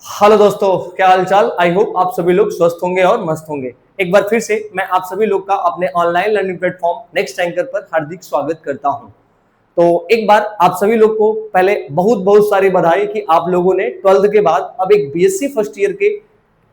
Hello दोस्तों, क्या हाल चाल। आई होप आप सभी लोग स्वस्थ होंगे और मस्त होंगे। एक बार फिर से मैं आप सभी लोग का अपने online learning platform next anchor पर हार्दिक स्वागत करता हूं। तो एक बार आप सभी लोग को पहले बहुत बहुत सारी बधाई कि आप लोगों ने 12th के बाद अब एक बीएससी फर्स्ट ईयर के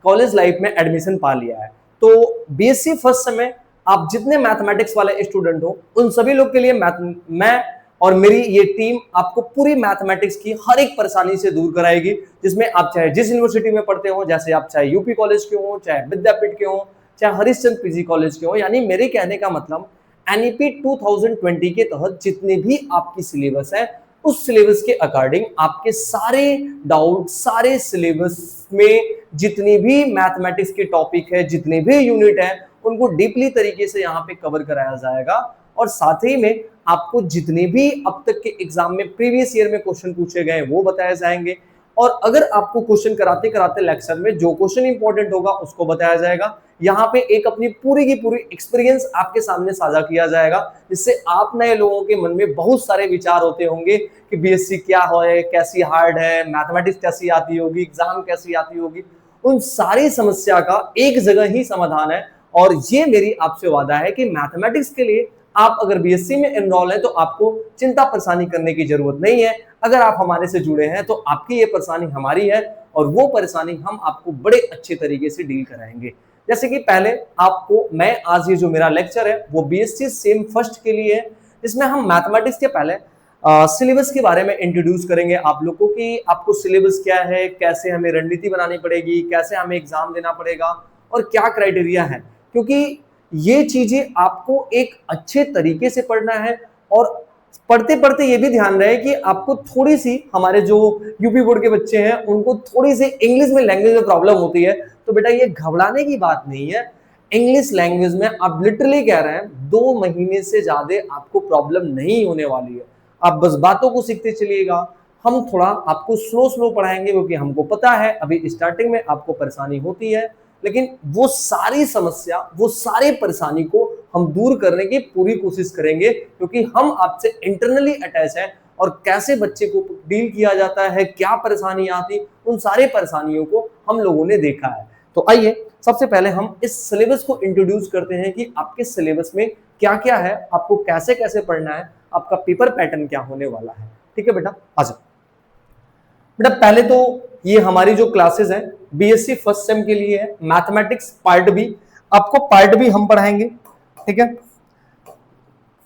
कॉलेज लाइफ में एडमिशन पा लिया है। तो बीएससी फर्स्ट सेम में आप जितने मैथमेटिक्स वाले स्टूडेंट हो उन सभी लोग के लिए मैं और मेरी ये टीम आपको पूरी मैथमेटिक्स की हर एक परेशानी से दूर कराएगी, जिसमें आप चाहे जिस यूनिवर्सिटी में पढ़ते हो, जैसे आप चाहे यूपी कॉलेज के हो, चाहे विद्यापीठ के हो, चाहे हरिश्चंद्र पीजी कॉलेज के हो। यानी मेरे कहने का मतलब एनईपी 2020 के तहत जितने भी आपकी सिलेबस है उस सिलेबस के अकॉर्डिंग आपके सारे डाउट, सारे सिलेबस में जितनी भी मैथमेटिक्स के टॉपिक है, जितने भी यूनिट है, उनको डीपली तरीके से यहाँ पे कवर कराया जाएगा। और साथ ही में आपको जितने भी अब तक के एग्जाम में प्रीवियस ईयर में क्वेश्चन पूछे गए वो बताए जाएंगे। और अगर आपको क्वेश्चन कराते कराते लेक्चर में जो क्वेश्चन इंपॉर्टेंट होगा उसको बताया जाएगा। यहाँ पे एक अपनी पूरी की पूरी एक्सपीरियंस आपके सामने साझा किया जाएगा, जिससे आप नए लोगों के मन में बहुत सारे विचार होते होंगे कि बीएससी क्या है, कैसी हार्ड है, मैथमेटिक्स कैसी आती होगी, एग्जाम कैसी आती होगी। उन सारी समस्या का एक जगह ही समाधान है। और ये मेरी आपसे वादा है कि मैथमेटिक्स के लिए आप अगर बीएससी में एनरोल है तो आपको चिंता परेशानी करने की जरूरत नहीं है। अगर आप हमारे से जुड़े हैं तो आपकी ये परेशानी हमारी है और वो परेशानी हम आपको बड़े अच्छे तरीके से डील कराएंगे। जैसे कि पहले आपको मैं आज ये जो मेरा लेक्चर है वो बीएससी सेम फर्स्ट के लिए है, जिसमें हम मैथमेटिक्स के पहले सिलेबस के बारे में इंट्रोड्यूस करेंगे आप लोग को कि आपको सिलेबस क्या है, कैसे हमें रणनीति बनानी पड़ेगी, कैसे हमें एग्जाम देना पड़ेगा और क्या क्राइटेरिया है। क्योंकि ये चीजें आपको एक अच्छे तरीके से पढ़ना है। और पढ़ते पढ़ते ये भी ध्यान रहे कि आपको थोड़ी सी, हमारे जो यूपी बोर्ड के बच्चे हैं उनको थोड़ी सी इंग्लिश में लैंग्वेज में प्रॉब्लम होती है, तो बेटा ये घबराने की बात नहीं है। इंग्लिश लैंग्वेज में आप लिटरली कह रहे हैं 2 महीने से ज्यादा आपको प्रॉब्लम नहीं होने वाली है। आप बस बातों को सीखते चलिएगा। हम थोड़ा आपको स्लो स्लो पढ़ाएंगे क्योंकि हमको पता है अभी स्टार्टिंग में आपको परेशानी होती है, लेकिन वो सारी समस्या, वो सारी परेशानी को हम दूर करने की पूरी कोशिश करेंगे, क्योंकि हम आपसे इंटरनली अटैच हैं। और कैसे बच्चे को डील किया जाता है, क्या परेशानी आती, उन सारे परेशानियों को हम लोगों ने देखा है। तो आइए सबसे पहले हम इस सिलेबस को इंट्रोड्यूस करते हैं कि आपके सिलेबस में क्या क्या है, आपको कैसे कैसे पढ़ना है, आपका पेपर पैटर्न क्या होने वाला है। ठीक है बेटा, आ जाओ। बेटा पहले तो ये हमारी जो क्लासेस हैं बीएससी फर्स्ट सेम के लिए है, मैथमेटिक्स पार्ट बी। आपको पार्ट बी हम पढ़ाएंगे। ठीक है,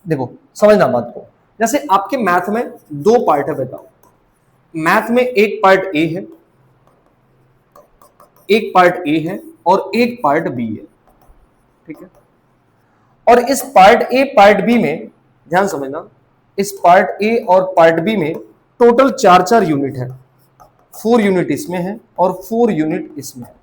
देखो समझना बात को। जैसे आपके मैथ में 2 पार्ट है बेटा। मैथ में एक पार्ट ए है, एक पार्ट ए है और एक पार्ट बी है। ठीक है, और इस पार्ट ए पार्ट बी में ध्यान समझना, इस पार्ट ए और पार्ट बी में टोटल 4 यूनिट है। 4 यूनिट इसमें है और 4 यूनिट इसमें है।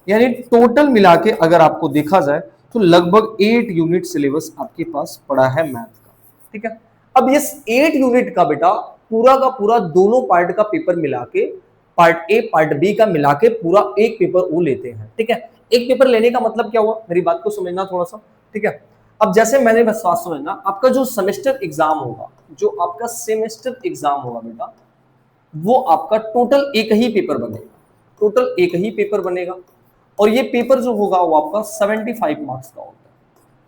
यानी टोटल मिला के अगर आपको देखा जाए तो लगभग 8 यूनिट सिलेबस आपके पास पड़ा है मैथ का। ठीक है, अब इस 8 यूनिट का बेटा पूरा का पूरा दोनों पार्ट का पेपर मिला के, पार्ट ए पार्ट बी का मिला के पूरा एक पेपर वो लेते हैं। ठीक है, एक पेपर लेने का मतलब क्या हुआ, मेरी बात को समझना थोड़ा सा। ठीक है, अब जैसे मैंने बस बात समझना, आपका जो सेमेस्टर एग्जाम होगा, जो आपका सेमेस्टर एग्जाम होगा बेटा, वो आपका टोटल एक ही पेपर बनेगा। टोटल एक ही पेपर बनेगा और ये पेपर जो होगा वो आपका 75 मार्क्स का होगा।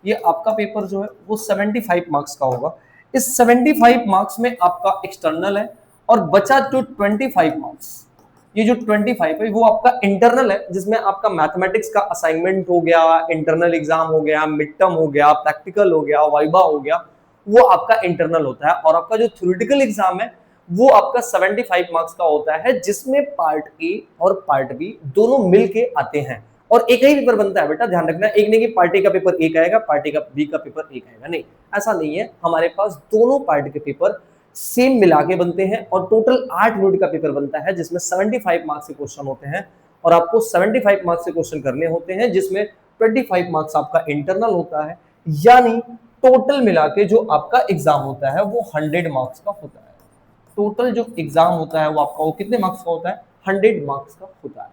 ये आपका पेपर जो है वो 75 मार्क्स का होगा। इस 75 मार्क्स में आपका एक्सटर्नल है और बचा जो 25 मार्क्स, ये जो 25 है वो आपका इंटरनल है, जिसमें आपका मैथमेटिक्स का असाइनमेंट हो गया, इंटरनल एग्जाम हो गया, मिड टर्म हो गया, प्रैक्टिकल हो गया, वाइवा हो गया, वो आपका इंटरनल होता है। और आपका जो थ्योरेटिकल एग्जाम है वो आपका 75 मार्क्स का होता है, जिसमें पार्ट ए और पार्ट बी दोनों मिलके आते हैं और एक ही पेपर बनता है। बेटा ध्यान रखना, एक नहीं कि पार्ट ए का पेपर एक आएगा, पार्ट ए का बी का पेपर एक आएगा, नहीं, ऐसा नहीं है। हमारे पास दोनों पार्ट के पेपर सेम मिला के बनते हैं और टोटल 8 यूनिट का पेपर बनता है, जिसमें 75 मार्क्स के क्वेश्चन होते हैं और आपको 75 मार्क्स के क्वेश्चन करने होते हैं, जिसमें 25 मार्क्स आपका इंटरनल होता है। यानी टोटल मिला के जो आपका एग्जाम होता है वो 100 मार्क्स का होता है। टोटल जो एग्जाम होता है वो आपका वो कितने मार्क्स का होता है, 100 मार्क्स का होता है।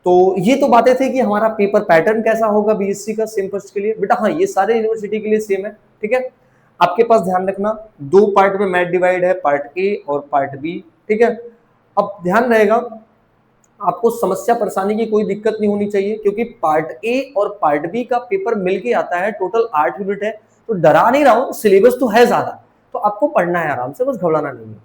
तो ये तो बातें थी कि हमारा पेपर पैटर्न कैसा होगा बीएससी का सेम फर्स्ट के लिए। बेटा हाँ, ये सारे यूनिवर्सिटी के लिए सेम है। ठीक है, आपके पास ध्यान रखना 2 पार्ट में मैथ डिवाइड है, पार्ट ए और पार्ट बी। ठीक है, अब ध्यान रहेगा आपको समस्या परेशानी की कोई दिक्कत नहीं होनी चाहिए, क्योंकि पार्ट ए और पार्ट बी का पेपर मिलके आता है, टोटल 8 यूनिट है, तो डरा नहीं रहा हूं, सिलेबस तो है ज्यादा, तो आपको पढ़ना है आराम से, बस घबराना नहीं है।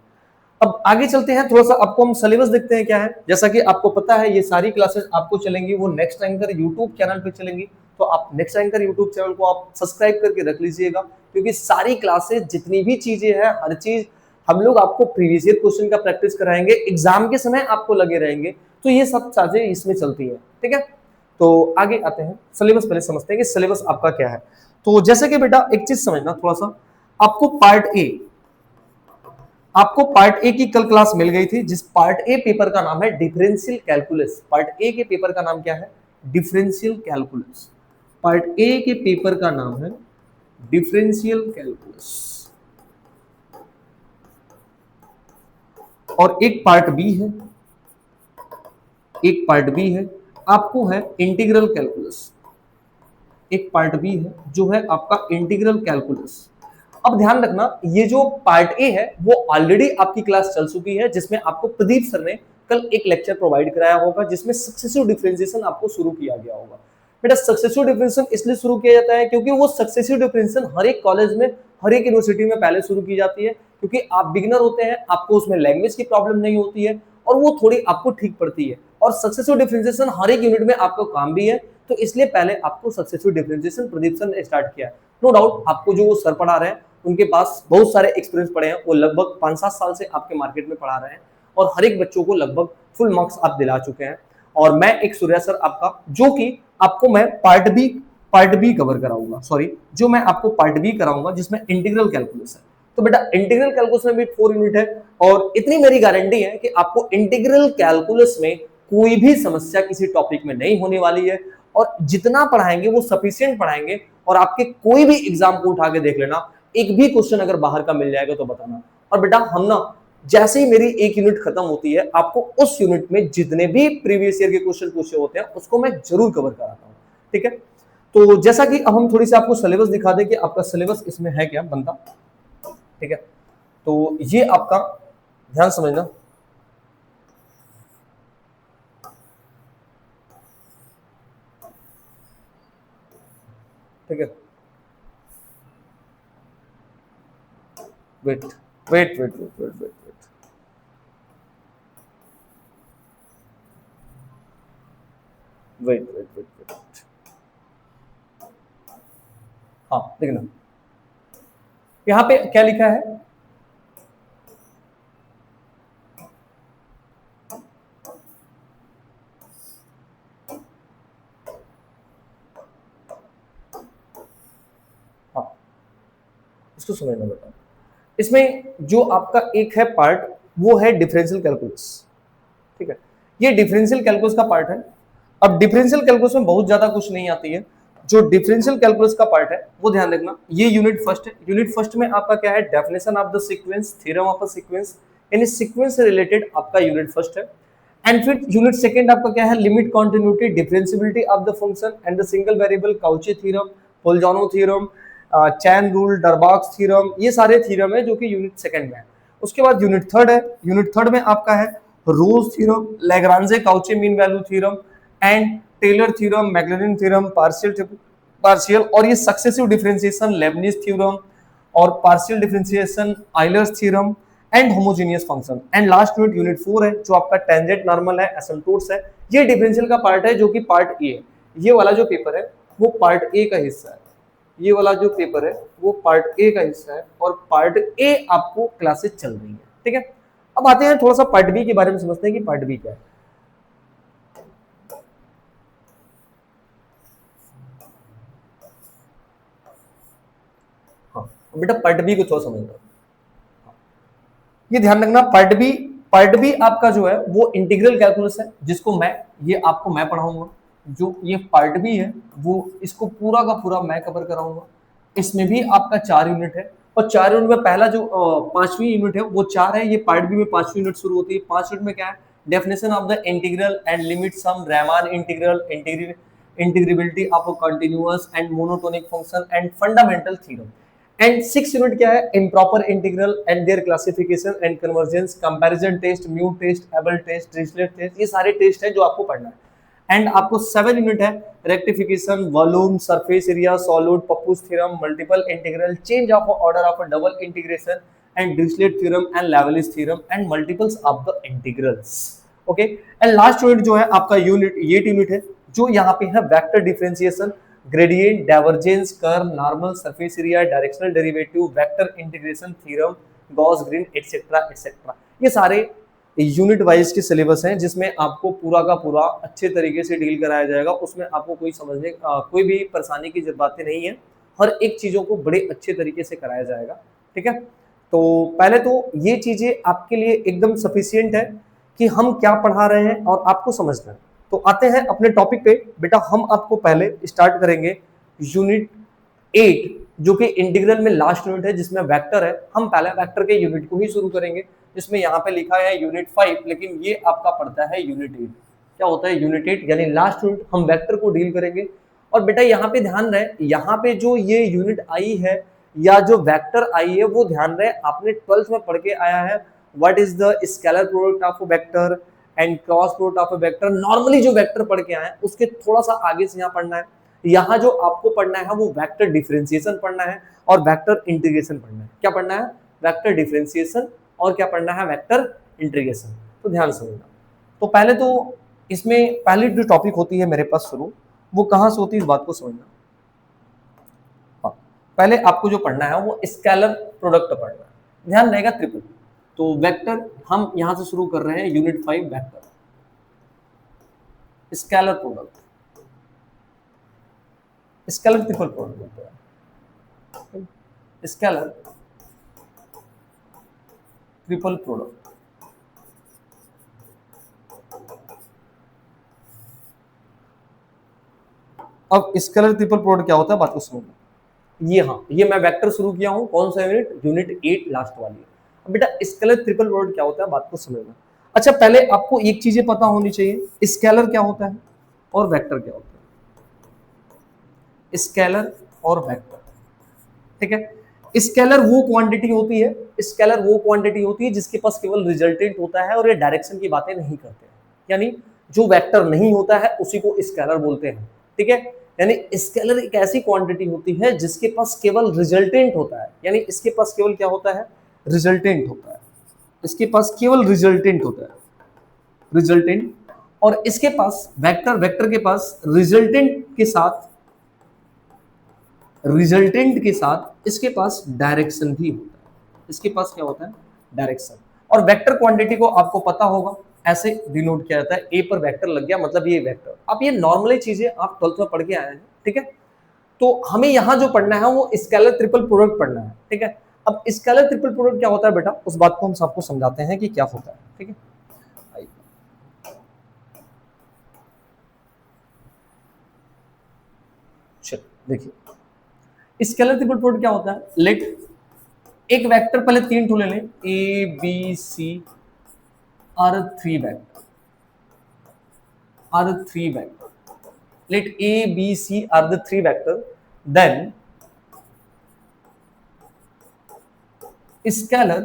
अब आगे चलते हैं, थोड़ा सा आपको हम सिलेबस देखते हैं क्या है। जैसा कि आपको पता है ये सारी क्लासेस आपको चलेंगी वो नेक्स्ट एंकर यूट्यूब चैनल पे चलेंगी, तो आप नेक्स्ट एंकर यूट्यूब चैनल को आप सब्सक्राइब करके रख लीजिएगा, क्योंकि सारी क्लासेस जितनी भी चीजें हैं, हर चीज हम लोग आपको प्रीवियस ईयर क्वेश्चन का प्रैक्टिस कराएंगे, एग्जाम के समय आपको लगे रहेंगे, तो ये सब चीजें इसमें चलती है, ठीक है। तो आगे आते हैं, सिलेबस पहले समझते हैं कि सिलेबस आपका क्या है। तो जैसे कि बेटा एक चीज समझना थोड़ा सा, आपको पार्ट ए की कल क्लास मिल गई थी, जिस पार्ट ए पेपर का नाम है डिफरेंशियल कैलकुलस। पार्ट ए के पेपर का नाम क्या है? Differential calculus. पार्ट ए के पेपर का नाम है डिफरेंशियल कैलकुलस। और एक पार्ट बी है, आपको है इंटीग्रल कैलकुलस। एक पार्ट बी है जो है आपका इंटीग्रल कैलकुलस। अब ध्यान रखना, ये जो पार्ट ए है वो ऑलरेडी आपकी क्लास चल चुकी है, जिसमें आपको प्रदीप सर ने कल एक लेक्चर प्रोवाइड कराया होगा, जिसमें सक्सेसिव डिफरेंशिएशन आपको शुरू किया गया होगा। बेटा सक्सेसिव डिफरेंशिएशन इसलिए शुरू किया जाता है क्योंकि वो सक्सेसिव डिफरेंशिएशन हर एक कॉलेज में, हर एक यूनिवर्सिटी में पहले शुरू की जाती है, क्योंकि आप बिगिनर होते हैं, आपको उसमें लैंग्वेज की प्रॉब्लम नहीं होती है, और वो थोड़ी आपको ठीक पड़ती है, और सक्सेसिव डिफरेंशिएशन हर एक यूनिट में आपको काम भी है, तो इसलिए पहले आपको सक्सेसिव डिफरेंशिएशन प्रदीप सर ने स्टार्ट किया। नो डाउट आपको जो वो सर पढ़ा रहे हैं उनके पास बहुत सारे एक्सपीरियंस पड़े हैं, वो लगभग 5-7 साल से आपके मार्केट में पढ़ा रहे हैं, और हर एक बच्चों को लगभग फुल मार्क्स आप दिला चुके हैं। और मैं एक सूर्या सर आपका, जो कि आपको मैं पार्ट बी कवर कराऊंगा, सॉरी जो मैं आपको पार्ट बी कराऊंगा जिसमें इंटीग्रल कैलकुलस है। तो बेटा इंटीग्रल कैलकुलस में भी 4 यूनिट है, और इतनी मेरी गारंटी है कि आपको इंटीग्रल कैलकुलस में कोई भी समस्या किसी टॉपिक में नहीं होने वाली है, और जितना पढ़ाएंगे वो सफिशिएंट पढ़ाएंगे, और आपके कोई भी एग्जाम को उठा के देख लेना, एक भी क्वेश्चन अगर बाहर का मिल जाएगा तो बताना। और बेटा हम ना, जैसे ही मेरी एक यूनिट खत्म होती है, आपको उस यूनिट में जितने भी प्रीवियस ईयर के क्वेश्चन पूछे होते हैं उसको मैं जरूर कवर कराता हूँ, ठीक है। तो जैसा कि अब हम थोड़ी सी आपको सिलेबस दिखा दें कि आपका सिलेबस इसमें है क्या बनता, ठीक है। तो ये आपका ध्यान समझना, ठीक है। Wait wait wait wait wait wait wait wait wait wait wait, हाँ देखना यहाँ पे क्या लिखा है, हाँ इसको समझना बेटा। इसमें जो आपका एक है पार्ट, वो है डिफरेंशियल कैलकुलस, ठीक है। ये डिफरेंशियल कैलकुलस का पार्ट है। अब डिफरेंशियल कैलकुलस में बहुत ज्यादा कुछ नहीं आती है, जो डिफरेंशियल कैलकुलस का पार्ट है वो ध्यान रखना। ये यूनिट फर्स्ट है, यूनिट फर्स्ट में आपका क्या है, definition of the sequence, theorem of a sequence, यानी सीक्वेंस से रिलेटेड आपका यूनिट फर्स्ट है। एंड फिर यूनिट सेकंड आपका क्या है, limit continuity, differentiability of the function and the single variable, Cauchy theorem, Bolzano theorem, chain rule, Darboux theorem, ये सारे थ्योरम है जो कि यूनिट सेकंड में है। उसके बाद यूनिट थर्ड है, यूनिट थर्ड में आपका है Rolle's theorem, Lagrange Cauchy mean value theorem and Taylor theorem, Maclaurin theorem, partial और ये सक्सेसिव डिफरेंशिएशन, लेबनिज थ्योरम और partial differentiation, Euler's theorem and homogeneous function. And last unit unit 4 है जो आपका टेंजेंट नॉर्मल है, एसिम्प्टोट्स है। ये differential का पार्ट है जो कि पार्ट ए है। ये वाला जो पेपर है वो पार्ट ए का हिस्सा है, ये वाला जो पेपर है वो पार्ट ए का हिस्सा है, और पार्ट ए आपको क्लासेस चल रही है, ठीक है। अब आते हैं थोड़ा सा पार्ट बी के बारे में समझते हैं कि पार्ट बी क्या है। हाँ बेटा पार्ट बी को थोड़ा समझना, ये ध्यान रखना, पार्ट बी आपका जो है वो इंटीग्रल कैलकुलस है, जिसको मैं, ये आपको मैं पढ़ाऊंगा। जो ये पार्ट बी है वो इसको पूरा का पूरा मैं कवर कराऊंगा। इसमें भी आपका 4 यूनिट है, और 4 यूनिट में पहला जो 5वीं यूनिट है वो 4 है। ये पार्ट बी में 5वीं यूनिट शुरू होती है। 5 यूनिट में क्या है, definition of the integral and limit sum, Riemann integral, integrability of a continuous and monotonic function and fundamental theorem. And 6 unit क्या है, improper integral and their classification and convergence, comparison test, mu test, Abel test, Dirichlet test, ये सारे test हैं जो आपको पढ़ना है। And आपको 7 यूनिट है, rectification, volume, surface area, solid, Pappus theorem, multiple integral, change of order of a double integration and Dirichlet theorem and Liouville's theorem and multiples of the integrals. Okay, and last unit जो है आपका unit, ये unit है जो यहाँ पे है vector differentiation, gradient, divergence, curve, normal, surface area, directional derivative, vector integration theorem, Gauss green etcetera etcetera. ये सारे यूनिट वाइज के सिलेबस हैं जिसमें आपको पूरा का पूरा अच्छे तरीके से डील कराया जाएगा। उसमें आपको कोई समझने कोई भी परेशानी की बातें नहीं है, हर एक चीजों को बड़े अच्छे तरीके से कराया जाएगा। ठीक है, तो पहले तो ये चीजें आपके लिए एकदम सफिशियंट है कि हम क्या पढ़ा रहे हैं और आपको समझना है। तो आते हैं अपने टॉपिक पे। बेटा हम आपको पहले स्टार्ट करेंगे यूनिट 8 जो कि इंटीग्रल में लास्ट यूनिट है जिसमें वेक्टर है। हम पहले वेक्टर के यूनिट को ही शुरू करेंगे जिसमें यहाँ पे लिखा है यूनिट 5, लेकिन ये आपका पड़ता है यूनिट 8। क्या होता है यूनिट 8, यानी लास्ट यूनिट हम वेक्टर को डील करेंगे। और बेटा यहाँ पे ध्यान रहे, यहाँ पे जो ये यूनिट आई है या जो वेक्टर आई है वो ध्यान रहे आपने 12th में पढ़ के आया है, what is the scalar product of a vector and cross product of a vector. Normally जो वेक्टर पढ़ के आए उसके थोड़ा सा आगे से यहाँ पढ़ना है। यहाँ जो आपको पढ़ना है वो वेक्टर डिफरेंशिएशन पढ़ना है और वेक्टर इंटीग्रेशन पढ़ना है। क्या पढ़ना है, वेक्टर डिफरेंशिएशन और क्या पढ़ना है, वेक्टर इंटीग्रेशन। तो ध्यान समझना। तो पहले तो इसमें पहली जो टॉपिक होती है मेरे पास शुरू, वो कहाँ से होती है इस बात को समझना। हाँ, पहले आपको जो पढ़ना है वो स्केलर प्रोडक्ट पढ़ना है, ध्यान रहेगा ट्रिपल। तो वेक्टर हम यहां से शुरू कर रहे हैं unit 5 vector, scalar product, scalar triple product होता है, स्केलर ट्रिपल प्रोडक्ट। अब स्केलर ट्रिपल प्रोडक्ट क्या होता है बात को समझना। ये हाँ, ये मैं वेक्टर शुरू किया हूं, कौन सा यूनिट, यूनिट 8 लास्ट वाली है। बेटा स्केलर ट्रिपल प्रोडक्ट क्या होता है बात को समझना। अच्छा पहले आपको एक चीजें पता होनी चाहिए, स्केलर क्या होता है और वेक्टर क्या होता है। स्केलर और वेक्टर, ठीक है। स्केलर वो क्वांटिटी होती है, स्केलर वो क्वांटिटी होती है जिसके पास केवल रिजल्टेंट होता है और ये डायरेक्शन की बातें नहीं करते हैं, यानी जो वेक्टर नहीं होता है उसी को स्केलर बोलते हैं। ठीक है, यानी स्केलर एक ऐसी क्वांटिटी होती है जिसके पास केवल रिजल्टेंट होता है, यानी इसके पास केवल क्या होता है, रिजल्टेंट होता है। इसके पास केवल रिजल्टेंट होता है, रिजल्टेंट। और इसके पास वेक्टर, वेक्टर के पास रिजल्टेंट के साथ, रिजल्टेंट के साथ इसके पास डायरेक्शन भी होता है। इसके पास क्या होता है, डायरेक्शन। और वेक्टर क्वांटिटी को आपको पता होगा ऐसे डिनोट किया जाता है, ए पर वेक्टर लग गया मतलब ये वेक्टर। अब ये नॉर्मली चीजें आप 12th में पढ़ के आए हैं, ठीक है। तो हमें यहां जो पढ़ना है वो स्केलर ट्रिपल प्रोडक्ट पढ़ना है, ठीक है। अब स्केलर ट्रिपल प्रोडक्ट क्या होता है बेटा, उस बात को हम सबको समझाते हैं कि क्या होता है, ठीक है। चलो देखिए स्केलर ट्रिपल प्रोडक्ट क्या होता है। लेट एक वेक्टर पहले 3 ठो ले लें, A B C are 3 vector, are 3 vector. Let A B C are the 3 vector, then scalar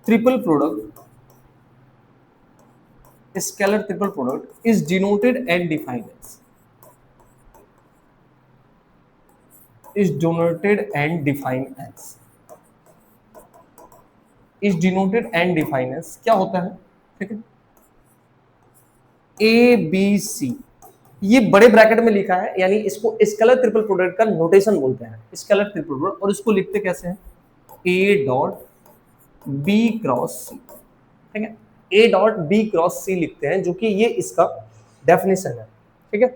triple product, scalar triple product is denoted and defined as, is denoted and defined as, is denoted and defined as क्या होता है, ठीक है। ए B सी ये बड़े bracket में लिखा है, यानी इसको स्केलर ट्रिपल प्रोडक्ट का नोटेशन बोलते हैं, स्केलर ट्रिपल प्रोडक्ट। और इसको लिखते कैसे हैं, ए डॉट बी क्रॉस सी, ठीक है। ए डॉट बी क्रॉस सी लिखते हैं, जो कि ये इसका डेफिनेशन है, ठीक है।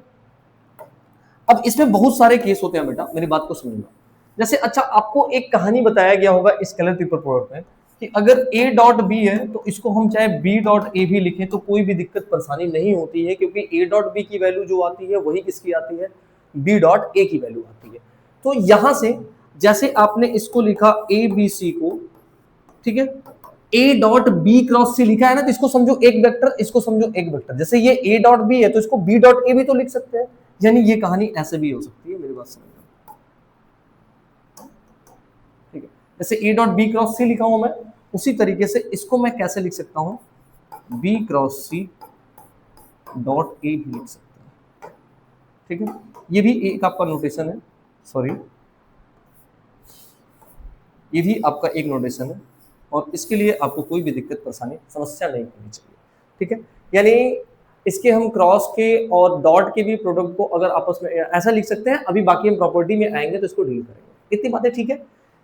अब इसमें बहुत सारे केस होते हैं बेटा, मेरी बात को समझना। जैसे अच्छा आपको एक कहानी बताया गया होगा स्केलर ट्रिपल प्रोडक्ट में कि अगर ए डॉट बी है तो इसको हम चाहे बी डॉट ए भी लिखें तो कोई भी दिक्कत परेशानी नहीं होती है, क्योंकि ए डॉट बी की वैल्यू जो आती है वही किसकी आती है, बी डॉट ए की वैल्यू आती है। तो यहां से जैसे आपने इसको लिखा ए बी सी को, ठीक है, ए डॉट बी क्रॉस सी लिखा है ना, तो इसको समझो एक वेक्टर, इसको समझो एक वेक्टर। जैसे ये ए डॉट बी है तो इसको बी डॉट ए भी तो लिख सकते हैं, यानी ये कहानी ऐसे भी हो सकती है, मेरी बात समझना, ठीक है। जैसे ए डॉट बी क्रॉस सी लिखा हूं मैं, उसी तरीके से इसको मैं कैसे लिख सकता हूं, B cross C dot A भी लिख सकते हैं, ठीक है। ये भी एक आपका नोटेशन है, सॉरी, ये भी आपका एक नोटेशन है, और इसके लिए आपको कोई भी दिक्कत परेशानी समस्या नहीं होनी चाहिए, ठीक है। यानी इसके हम क्रॉस के और डॉट के भी प्रोडक्ट को अगर आपस में ऐसा लिख सकते हैं, अभी बाकी हम प्रॉपर्टी में आएंगे तो इसको डील करेंगे, इतनी बातें ठीक है।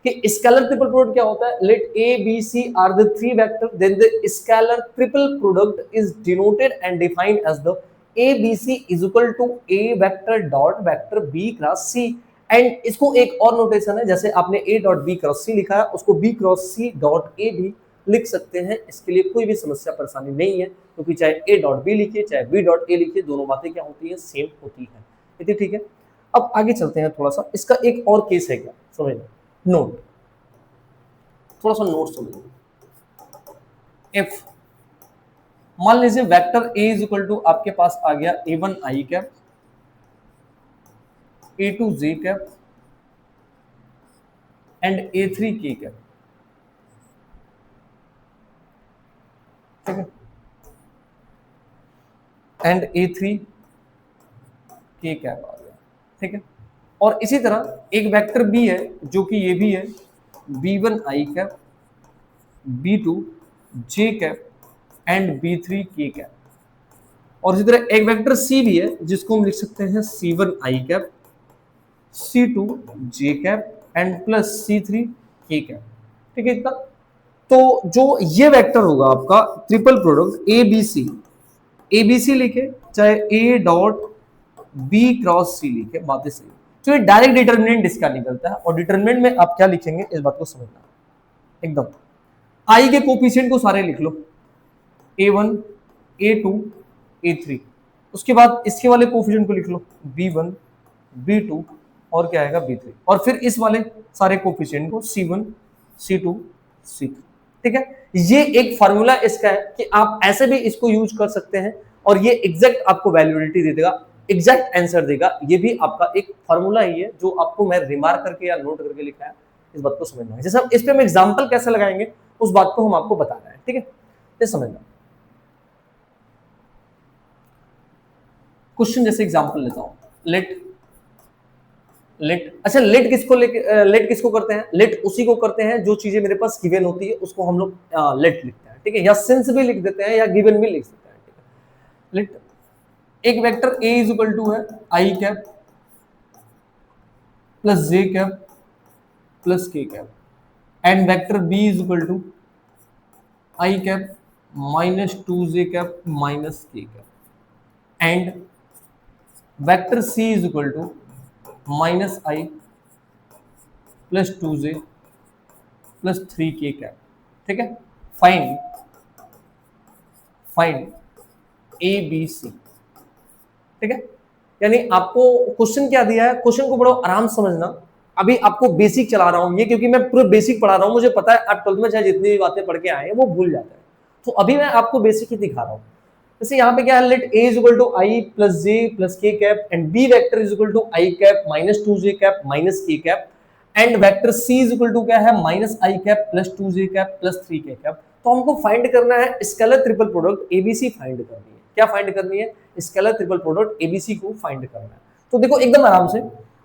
कि स्केलर ट्रिपल प्रोडक्ट क्या होता है, let A B C are the three vector, then the scalar triple product is denoted and defined as the A B C is equal to A vector dot vector B cross C. And इसको एक और notation है, जैसे आपने A dot B cross C लिखा है, उसको B cross C dot A भी लिख सकते हैं, इसके लिए कोई भी समस्या परेशानी नहीं है, क्योंकि चाहे ए डॉट बी लिखिए चाहे बी डॉट ए लिखिए, दोनों बातें क्या होती है, सेम होती है, इतनी ठीक है। अब आगे चलते हैं थोड़ा सा, इसका एक और केस है क्या समझना, नोट, थोड़ा सा नोट समझिए। इफ मान लीजिए vector A is equal to आपके पास आ गया a1 i cap, a2 j cap and a3 k cap, ठीक है, एंड a3 k कैप आ गया, ठीक है। और इसी तरह एक वेक्टर b है जो कि ये भी है, b1 i cap, b2 j cap and b3 k cap. और इसी तरह एक वेक्टर c भी है जिसको हम लिख सकते हैं c1 i cap, c2 j cap and plus c3 k cap, ठीक है। इतना तो जो ये वेक्टर होगा आपका triple product A B C लिखे चाहे A dot B cross C लिखे, बातें सही, तो ये डायरेक्ट डिटर्मिनेंट इसका निकलता है। और डिटर्मिनेंट में आप क्या लिखेंगे इस बात को समझना एकदम, आई के कोफिशिएंट को सारे लिख लो, a1 a2 a3, उसके बाद इसके वाले कोफिशिएंट को लिख लो b1 b2 और क्या आएगा b3, और फिर इस वाले सारे कोफिशिएंट को c1 c2 c3, ठीक है। ये एक फार्मूला इसका है कि आप ऐसे भी इसको यूज कर सकते हैं और ये एग्जैक्ट आपको वैल्यूडिटी दे देगा, एग्जैक्ट आंसर देगा। ये भी आपका एक फार्मूला ही है जो आपको मैं रिमार्क करके या नोट करके लिखा है, इस बात को समझना है। जैसे इस पे हम एग्जांपल कैसे लगाएंगे उस बात को हम आपको बता रहे हैं, ठीक है, ये समझना। क्वेश्चन जैसे एग्जांपल लेता हूं, लेट अच्छा लेट किसको करते हैं, लेट उसी को करते हैं जो चीजें मेरे पास गिवन होती है उसको हम लोग लेट लिखते हैं, ठीक है, या सिंस भी लिख देते हैं या गिवन भी लिख सकते हैं, ठीक है। लेट एक vector a is equal to है i cap plus j cap plus k cap and vector b is equal to i cap minus 2j cap minus k cap and vector c is equal to minus i plus 2j plus 3k cap, ठीक है। Find ए B सी, ठीक है। यानी आपको question क्या दिया है, question को बड़ा आराम समझना। अभी आपको बेसिक चला रहा हूं ये, क्योंकि मैं पूरा बेसिक पढ़ा रहा हूं, मुझे पता है आप 12th में चाहे जितनी भी बातें पढ़ के आए हैं वो भूल जाते हैं, तो अभी मैं आपको बेसिक ही दिखा रहा हूं। जैसे यहाँ पे क्या है, let a is equal to i plus j plus k cap and b vector is equal to i cap minus 2j cap minus k cap and vector c is equal to क्या है, minus i cap plus 2j cap plus 3k cap. तो हमको find करना है scalar triple product ABC find करनी है। क्या find करनी है, स्केलर ट्रिपल प्रोडक्ट एबीसी को फाइंड करना है। तो देखो एकदम आराम से,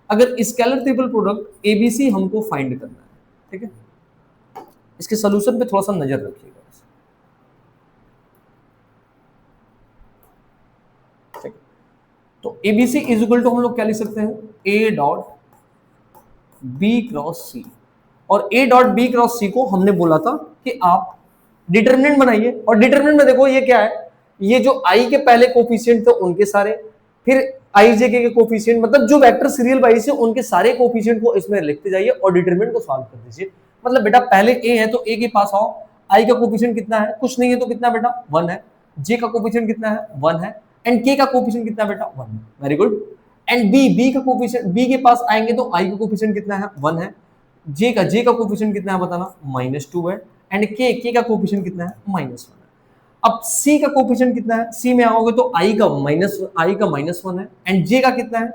अगर स्केलर ट्रिपल प्रोडक्ट एबीसी हमको फाइंड करना है, ठीक है, इसके सोल्यूशन पे थोड़ा सा नजर रखिएगा, ठीक है। तो एबीसी इज इक्वल टू हम लोग क्या लिख सकते हैं, ए डॉट बी क्रॉस सी, और ए डॉट बी क्रॉस सी को हमने बोला था कि आप डिटरमिनेंट बनाइए, और डिटरमिनेंट में देखो ये क्या है, ये जो आई के पहले कोफिशिएंट थे उनके सारे, फिर आई जे के कोफिशिएंट, मतलब जो वेक्टर सीरियल वाइज है उनके सारे कोफिशिएंट को इसमें लिखते जाइए और डिटरमिनेंट को सॉल्व कर दीजिए। मतलब बेटा पहले ए है तो ए के पास आओ, आई का कोफिशिएंट कितना है, कुछ नहीं है तो कितना बेटा 1 है, जे का कोफिशिएंट कितना है 1 है, एंड के का कोफिशिएंट कितना बेटा 1 है, वेरी गुड। एंड बी का कोफिशिएंट, बी के पास आएंगे तो आई का कोफिशिएंट कितना है 1 है, जे का कोफिशिएंट कितना है बताना -2 है, एंड के का कोफिशिएंट कितना है -1 है। अब c का कोफिशिएंट कितना है, c में आओगे तो i का -1 है एंड j का कितना है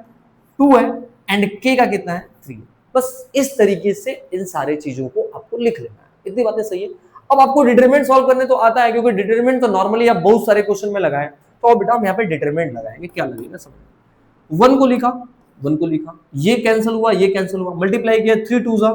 2 है एंड k का कितना है 3। बस इस तरीके से इन सारे चीजों को आपको लिख लेना है। इतनी बातें सही है। अब आपको डिटरमिनेंट सॉल्व करने तो आता है, क्योंकि डिटरमिनेंट तो नॉर्मली आप बहुत सारे क्वेश्चन में लगाए, तो अब बेटा हम यहाँ पे डिटरमिनेंट लगाएंगे। क्या लगेगा समझ, 1 को लिखा, 1 को लिखा, ये कैंसिल हुआ, ये कैंसिल हुआ, मल्टीप्लाई किया, 3 2 जा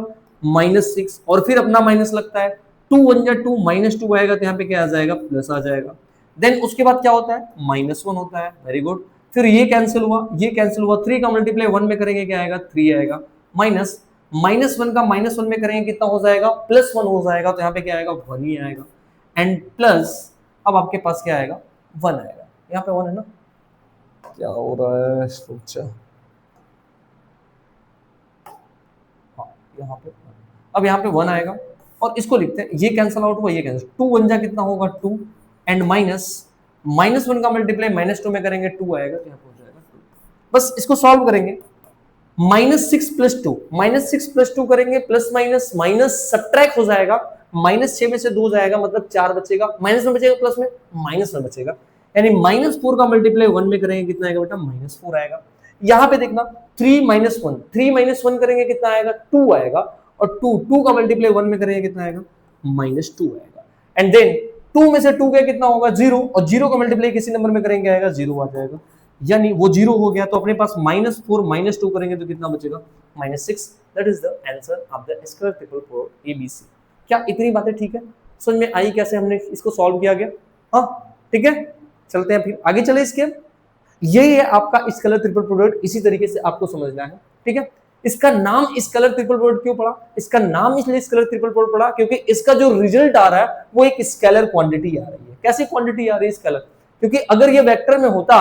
-6 और फिर अपना माइनस लगता है, 2 1 जा 2 -2 आएगा तो यहाँ पे क्या आ जाएगा प्लस आ जाएगा। देन उसके बाद क्या होता है -1 होता है, वेरी गुड। फिर ये कैंसिल हुआ, ये कैंसिल हुआ, 3 का मल्टीप्लाई 1 में करेंगे क्या आएगा 3 आएगा, माइनस -1 का -1 में करेंगे कितना हो जाएगा +1 हो जाएगा, तो यहाँ पे क्या आएगा 1 ही आएगा एंड प्लस अब आपके पास क्या आएगा 1 आएगा। यहाँ पे 1 है ना, क्या हो रहा है सोचा, हाँ यहाँ पे, अब यहाँ पे 1 आएगा और इसको लिखते हैं, ये कैंसिल आउट हुआ, ये कैंसिल, 2 1 जा कितना होगा 2 एंड -1 का मल्टीप्लाई -2 में करेंगे 2 आएगा, तो यहाँ पे हो जाएगा 2। बस इसको सॉल्व करेंगे, -6 + 2, -6 + 2 करेंगे, प्लस माइनस माइनस सब्ट्रैक्ट हो जाएगा, -6 में से 2 जाएगा मतलब 4 बचेगा, माइनस में बचेगा प्लस में माइनस में बचेगा, यानी -4 का मल्टीप्लाई 1 में करेंगे कितना आएगा बेटा -4 आएगा। यहाँ पे देखना 3 - 1 करेंगे कितना आएगा 2 आएगा और 2 का मल्टीप्लाई 1 में करेंगे कितना आएगा -2 आएगा एंड देन 2 में से 2 गया कितना होगा 0 और 0 का मल्टीप्लाई किसी नंबर में करेंगे आएगा 0 आ जाएगा, यानी वो 0 हो गया, तो अपने पास -4 -2 करेंगे तो कितना बचेगा -6। That is the answer of the square triple product ABC. क्या इतनी बातें ठीक है, समझ में आई कैसे हमने इसको सॉल्व किया गया? हाँ ठीक है, चलते हैं फिर आगे चले इसके। यही है आपका स्केलर ट्रिपल प्रोडक्ट, इसी तरीके से आपको समझना है, ठीक है। इसका नाम स्केलर ट्रिपल प्रोडक्ट क्यों पड़ा? इसका नाम इसलिए स्केलर ट्रिपल प्रोडक्ट पड़ा क्योंकि इसका जो रिजल्ट आ रहा है वो एक स्केलर क्वांटिटी आ रही है। कैसी क्वांटिटी आ रही है स्केलर? क्योंकि अगर ये वेक्टर में होता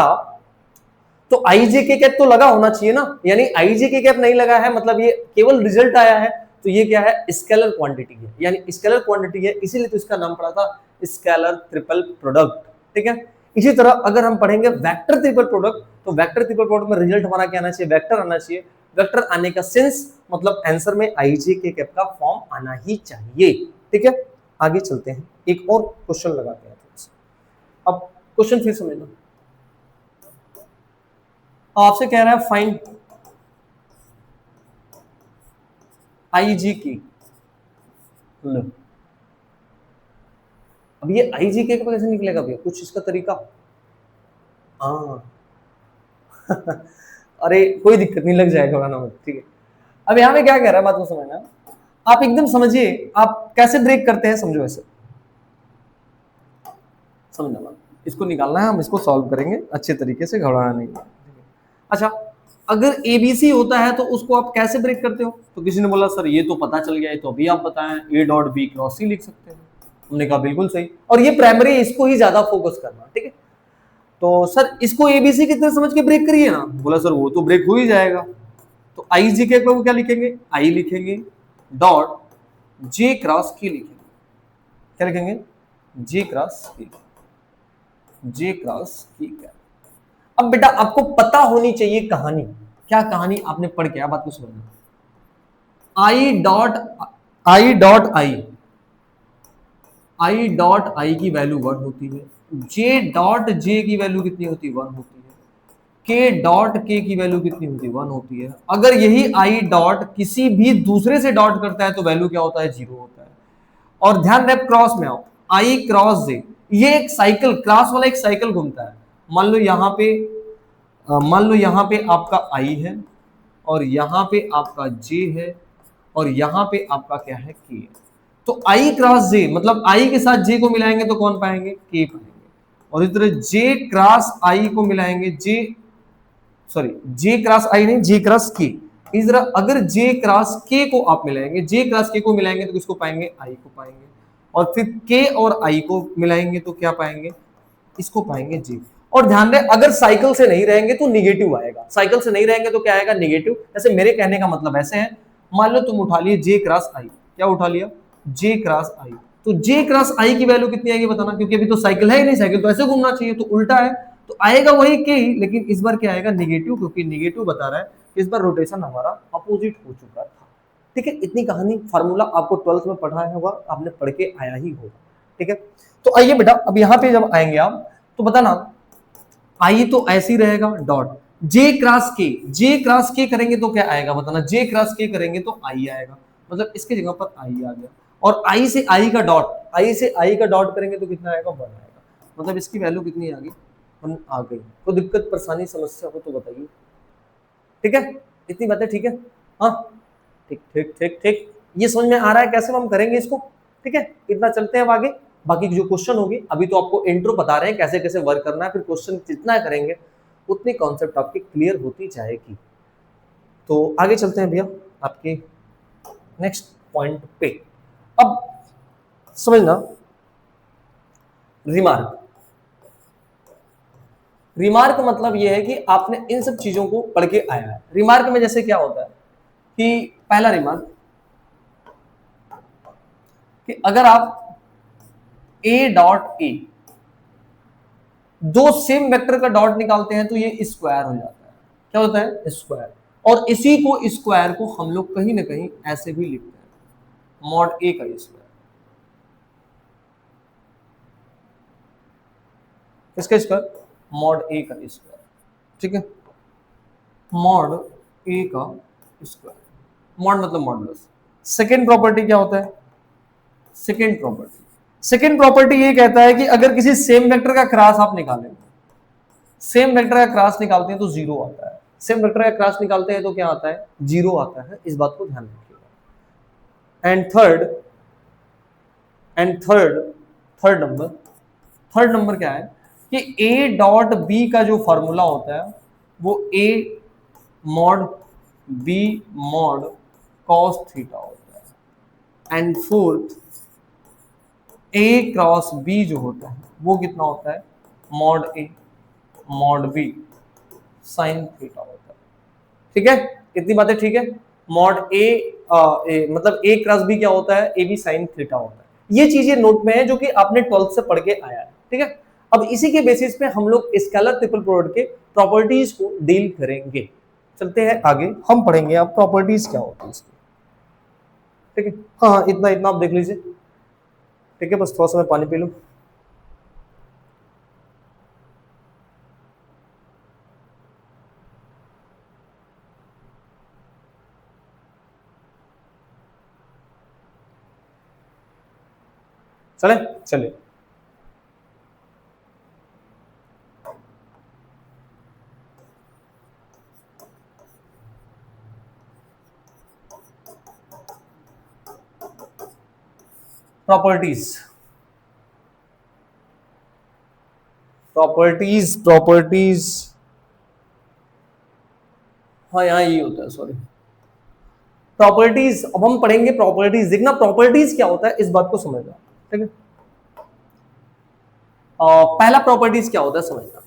तो आई जे के कैप तो लगा होना चाहिए ना, यानी आई जे के कैप नहीं लगा है, मतलब ये केवल रिजल्ट आया है, तो ये क्या है स्केलर क्वांटिटी है, यानी स्केलर क्वांटिटी है, इसीलिए तो इसका नाम पड़ा था स्केलर ट्रिपल प्रोडक्ट, ठीक है। इसी तरह अगर हम पढ़ेंगे वेक्टर ट्रिपल प्रोडक्ट, तो वेक्टर ट्रिपल प्रोडक्ट में रिजल्ट हमारा क्या आना चाहिए, वेक्टर आना चाहिए। वेक्टर आने का सेंस मतलब आंसर में आई जे के कैप का फॉर्म आना ही चाहिए, ठीक है। आगे चलते हैं, एक और क्वेश्चन लगाते हैं। अब क्वेश्चन फिर समझना, आपसे कह रहा है फाइंड आई जी की, अब ये आई जी के कैसे निकलेगा भैया, कुछ इसका तरीका? हाँ अरे कोई दिक्कत नहीं, लग जाएगा बनाना मत, ठीक है। अब यहाँ पे क्या कह रहा है बात को समझना, आप एकदम समझिए, आप कैसे ब्रेक करते हैं समझो, ऐसे समझना बात, इसको निकालना है, हम इसको सॉल्व करेंगे अच्छे तरीके से, घबराना नहीं है। अच्छा, अगर एबीसी होता है तो उसको आप कैसे ब्रेक करते हो? तो किसी ने बोला सर ये तो पता चल गया है, तो अभी आप बताएं, ए डॉट बी क्रॉस सी लिख सकते हैं। हमने कहा बिल्कुल सही, और ये प्राइमरी, इसको ही ज्यादा फोकस करना, ठीक है। तो सर इसको एबीसी की तरह समझ के ब्रेक करिए ना, बोला सर वो तो ब्रेक हो ही जाएगा। तो आई जी के को क्या लिखेंगे, आई लिखेंगे डॉट जे क्रॉस की लिखेंगे, क्या लिखेंगे जे क्रॉस की, जे क्रॉस की क्या। अब बेटा आपको पता होनी चाहिए कहानी, क्या कहानी आपने पढ़ के, बात को समझना, I dot I dot I, I dot I की वैल्यू 1 होती है, जे डॉट जे की वैल्यू कितनी होती है 1 होती है, के डॉट के की वैल्यू कितनी होती है 1 होती है। अगर यही आई डॉट किसी भी दूसरे से डॉट करता है तो वैल्यू क्या होता है 0 होता है। और ध्यान रहे क्रॉस में आओ, आई क्रॉस जे, ये एक साइकिल, क्रॉस वाला एक साइकिल घूमता है। मान लो यहाँ पे आपका आई है और यहाँ पे आपका जे है और यहाँ पे आपका क्या है के है। तो आई क्रॉस जे मतलब आई के साथ जे को मिलाएंगे तो कौन पाएंगे, के पाएंगे। और इस तरह जे क्रॉस आई को मिलाएंगे, जे क्रॉस आई नहीं, जे क्रॉस के। इस तरह अगर जे क्रॉस के को आप मिलाएंगे, जे क्रॉस के को मिलाएंगे तो किसको पाएंगे, आई को पाएंगे। और फिर के और आई को मिलाएंगे तो क्या पाएंगे, इसको पाएंगे जे। और ध्यान रहे अगर साइकिल से नहीं रहेंगे तो निगेटिव आएगा, साइकिल से नहीं रहेंगे तो क्या आएगा निगेटिव। जैसे मेरे कहने का मतलब ऐसे है, मान लो तुम उठा लिए जे क्रॉस आई, क्या उठा लिया जे क्रॉस आई, तो जे क्रॉस आई की वैल्यू कितनी आएगी बताना, क्योंकि अभी तो साइकिल है ही नहीं, साइकिल तो ऐसे घूमना चाहिए, तो उल्टा है तो आएगा वही के ही, लेकिन इस बार क्या आएगा निगेटिव, क्योंकि निगेटिव बता रहा है इस बार रोटेशन हमारा अपोजिट हो चुका था। ठीक है, इतनी कहानी फार्मूला आपको 12th में पढ़ा होगा, आपने पढ़ के आया ही होगा। ठीक है। तो आइए बेटा, अब यहाँ पे जब आएंगे आप तो बताना, आई तो ऐसे ही रहेगा डॉट, जे क्रॉस के, जे क्रॉस के करेंगे तो क्या आएगा बताना, जे क्रॉस के करेंगे तो आई आएगा, मतलब इसकी जगह पर आई आ गया। और आई से आई का डॉट, आई से आई का डॉट करेंगे तो कितना आएगा, 1 आएगा, मतलब इसकी वैल्यू कितनी आ गई, 1 आ गई। कोई दिक्कत परेशानी समस्या हो तो बताइए, ठीक है, इतनी बातें ठीक है, हाँ ठीक ठीक ठीक ठीक, ये समझ में आ रहा है कैसे हम करेंगे इसको, ठीक है। इतना चलते हैं अब आगे, बाकी जो क्वेश्चन होगी, अभी तो आपको इंट्रो बता रहे हैं कैसे कैसे वर्क करना है, फिर क्वेश्चन जितना करेंगे उतनी कॉन्सेप्ट आपकी क्लियर होती जाएगी। तो आगे चलते हैं भैया आपके नेक्स्ट पॉइंट पे। अब समझना, रिमार्क, रिमार्क मतलब यह है कि आपने इन सब चीजों को पढ़ के आया है। रिमार्क में जैसे क्या होता है कि पहला रिमार्क कि अगर आप ए डॉट ए दो सेम वेक्टर का डॉट निकालते हैं तो ये स्क्वायर हो जाता है, क्या होता है, स्क्वायर। और इसी को स्क्वायर को हम लोग कहीं ना कहीं ऐसे भी लिखते हैं, मॉड ए का स्क्वायर, किसका स्क्वायर, मॉड ए का स्क्वायर, ठीक है, मॉड ए का स्क्वायर, मॉड मतलब मॉडुलस। सेकेंड प्रॉपर्टी क्या होता है, सेकेंड प्रॉपर्टी, सेकेंड प्रॉपर्टी ये कहता है कि अगर किसी सेम वेक्टर का क्रॉस आप निकालें, सेम वेक्टर का क्रॉस निकालते हैं तो 0 आता है, सेम वेक्टर का क्रॉस निकालते हैं तो क्या आता है, 0 आता है, इस बात को ध्यान रखिएगा। एंड थर्ड नंबर क्या है कि ए डॉट बी का जो फॉर्मूला होता है वो A mod B mod cos theta होता है। And fourth, A cross B जो होता है वो कितना होता है, mod A mod B sine theta होता है, ठीक है, इतनी बातें ठीक है। मॉड ए मतलब ए क्रॉस बी क्या होता है, ए बी साइन थीटा होता है। ये चीजें नोट में है जो कि आपने 12th से पढ़ के आया है, ठीक है। अब इसी के बेसिस पे हम लोग स्केलर ट्रिपल प्रोडक्ट के प्रॉपर्टीज को डील करेंगे। चलते हैं आगे, हम पढ़ेंगे अब प्रॉपर्टीज क्या होती है इसकी, ठीक है। हाँ इतना इतना आप देख लीजिए, ठीक है, बस थोड़ा सा मैं पानी पी लूं। चले चलिए, प्रॉपर्टीज प्रॉपर्टीज प्रॉपर्टीज, हाँ यहाँ ये होता है, सॉरी, प्रॉपर्टीज। अब हम पढ़ेंगे प्रॉपर्टीज, देखना प्रॉपर्टीज क्या होता है इस बात को समझना, ठीक है। पहला प्रॉपर्टीज क्या होता है समझना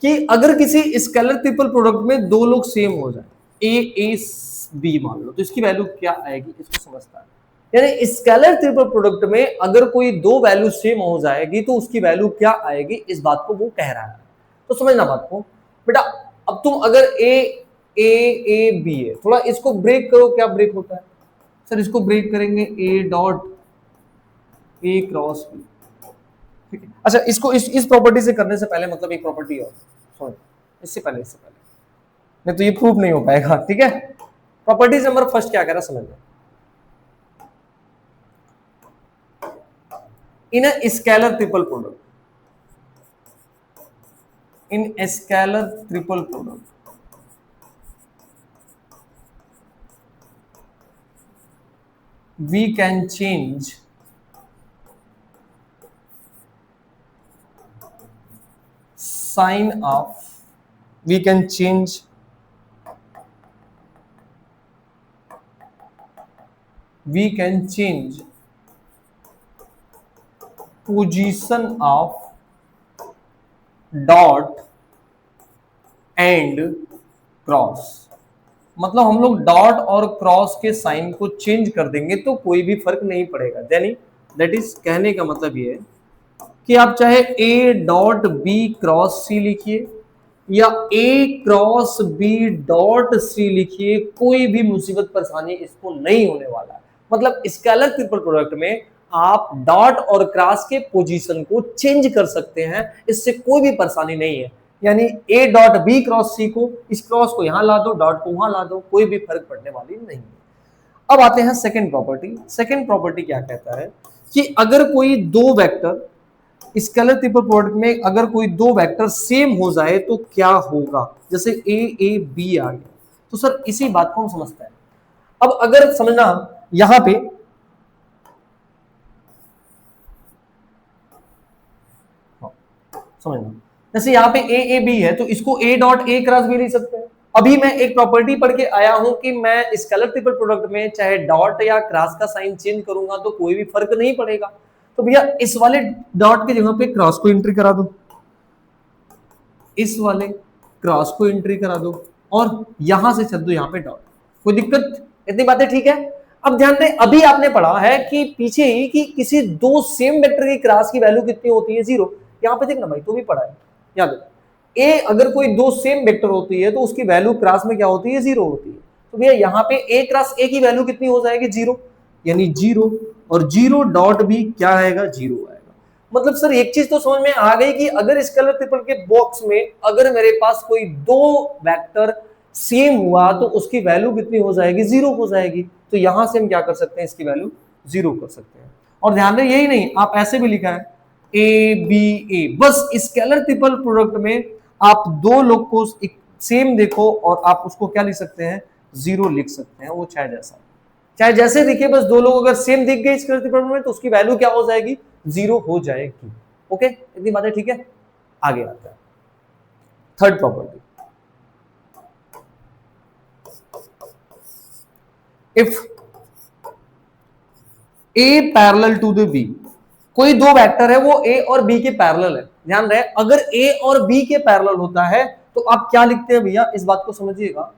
कि अगर किसी स्केलर ट्रिपल प्रोडक्ट में दो लोग सेम हो जाए, ए बी मान लो, तो इसकी वैल्यू क्या आएगी, इसको समझता है। यानी स्केलर ट्रिपल प्रोडक्ट में अगर कोई दो वैल्यू सेम हो जाएगी तो उसकी वैल्यू क्या आएगी, इस बात को वो कह रहा है। तो समझना बात को बेटा। अब तुम अगर ए बी है, थोड़ा इसको ब्रेक करो, क्या ब्रेक होता है सर, इसको ब्रेक करेंगे A dot A cross B, ठीक है। अच्छा इसको इस प्रॉपर्टी से करने से पहले, मतलब एक प्रॉपर्टी और, सॉरी इससे पहले नहीं तो ये प्रूफ नहीं हो पाएगा, ठीक है। प्रॉपर्टीज नंबर फर्स्ट क्या कह रहा है समझना, in a scalar triple product, in a scalar triple product, we can change sign of, we can change position of dot and cross. मतलब हम लोग डॉट और क्रॉस के साइन को चेंज कर देंगे तो कोई भी फर्क नहीं पड़ेगा। यानी दैट इज कहने का मतलब ये है कि आप चाहे ए डॉट बी क्रॉस सी लिखिए या ए क्रॉस बी डॉट सी लिखिए, कोई भी मुसीबत परेशानी इसको नहीं होने वाला है। मतलब स्केलर ट्रिपल प्रोडक्ट में आप डॉट और क्रॉस के पोजीशन को चेंज कर सकते हैं, इससे कोई भी परेशानी नहीं है। यानी ए डॉट बी क्रॉस सी को, इस क्रॉस को यहां ला दो, डॉट को वहां ला दो, कोई भी फर्क पड़ने वाली नहीं है। अब आते हैं सेकंड प्रॉपर्टी। सेकंड प्रॉपर्टी क्या कहता है कि अगर कोई दो वेक्टर स्केलर ट्रिपल प्रोडक्ट में अगर कोई दो वेक्टर सेम हो जाए तो क्या होगा। जैसे ए बी आ गया, तो सर इसी बात को हम समझते हैं। अब अगर समझना यहां पे समझना, जैसे यहाँ पे ए बी है तो इसको ए डॉट ए क्रॉस भी लिख सकते हैं। अभी मैं एक प्रॉपर्टी पढ़ के आया हूं कि मैं स्केलर ट्रिपल प्रोडक्ट में चाहे डॉट या क्रॉस का साइन चेंज करूंगा तो कोई भी फर्क नहीं पड़ेगा। तो भैया इस वाले डॉट की जगह पे क्रॉस को एंट्री करा दो, इस वाले क्रॉस को एंट्री करा दो और यहां से चल दो यहाँ पे डॉट। कोई दिक्कत? इतनी बातें ठीक है। अब ध्यान दें, अभी आपने पढ़ा है कि पीछे ही कि किसी दो सेम वेक्टर की क्रॉस की वैल्यू कितनी होती है, 0। यहाँ पे देखना भाई, तो भी पढ़ा है, याद है। ए अगर कोई दो सेम वेक्टर होती है तो उसकी वैल्यू क्रॉस में क्या होती है, 0 होती है। तो भैया यहाँ पे ए क्रॉस ए की वैल्यू कितनी हो जाएगी, 0, यानी 0 और 0 डॉट भी क्या आएगा, 0 आएगा। मतलब सर एक चीज तो समझ में आ गई कि अगर स्केलर ट्रिपल के बॉक्स में अगर मेरे पास कोई दो वेक्टर सेम हुआ तो उसकी वैल्यू कितनी हो जाएगी, 0 हो जाएगी। तो यहां से हम क्या कर सकते हैं, इसकी वैल्यू 0 कर सकते हैं। और ध्यान दें यही नहीं, आप ऐसे भी लिखा है ए बी ए, बस स्केलर ट्रिपल प्रोडक्ट में आप दो लोग को सेम देखो और आप उसको क्या लिख सकते हैं, 0 लिख सकते हैं। वो चाहे जैसे दिखे, बस दो लोग अगर सेम दिख गए स्केलर ट्रिपल में तो उसकी वैल्यू क्या हो जाएगी, 0 हो जाएगी। ओके, इतनी बातें ठीक है। आगे आता है third property. If A parallel to the B, कोई दो वेक्टर है वो ए और बी के पैरेलल है। ध्यान रहे, अगर ए और बी के पैरेलल होता है तो आप क्या लिखते हैं भैया, इस बात को समझिएगा।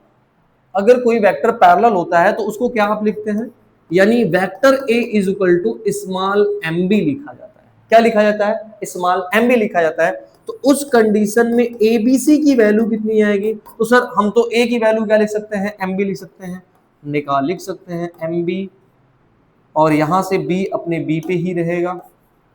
अगर कोई वेक्टर पैरेलल होता है तो उसको क्या आप लिखते हैं, यानी vector A is equal to small M B लिखा जाता है। क्या लिखा जाता है, स्मॉल एम बी लिखा जाता है। तो उस कंडीशन में ए बी सी की वैल्यू कितनी आएगी, तो सर हम तो ए की वैल्यू क्या लिख सकते हैं, एम बी लिख सकते हैं, निकाल लिख सकते हैं एम बी, और यहां से बी अपने बी पे ही रहेगा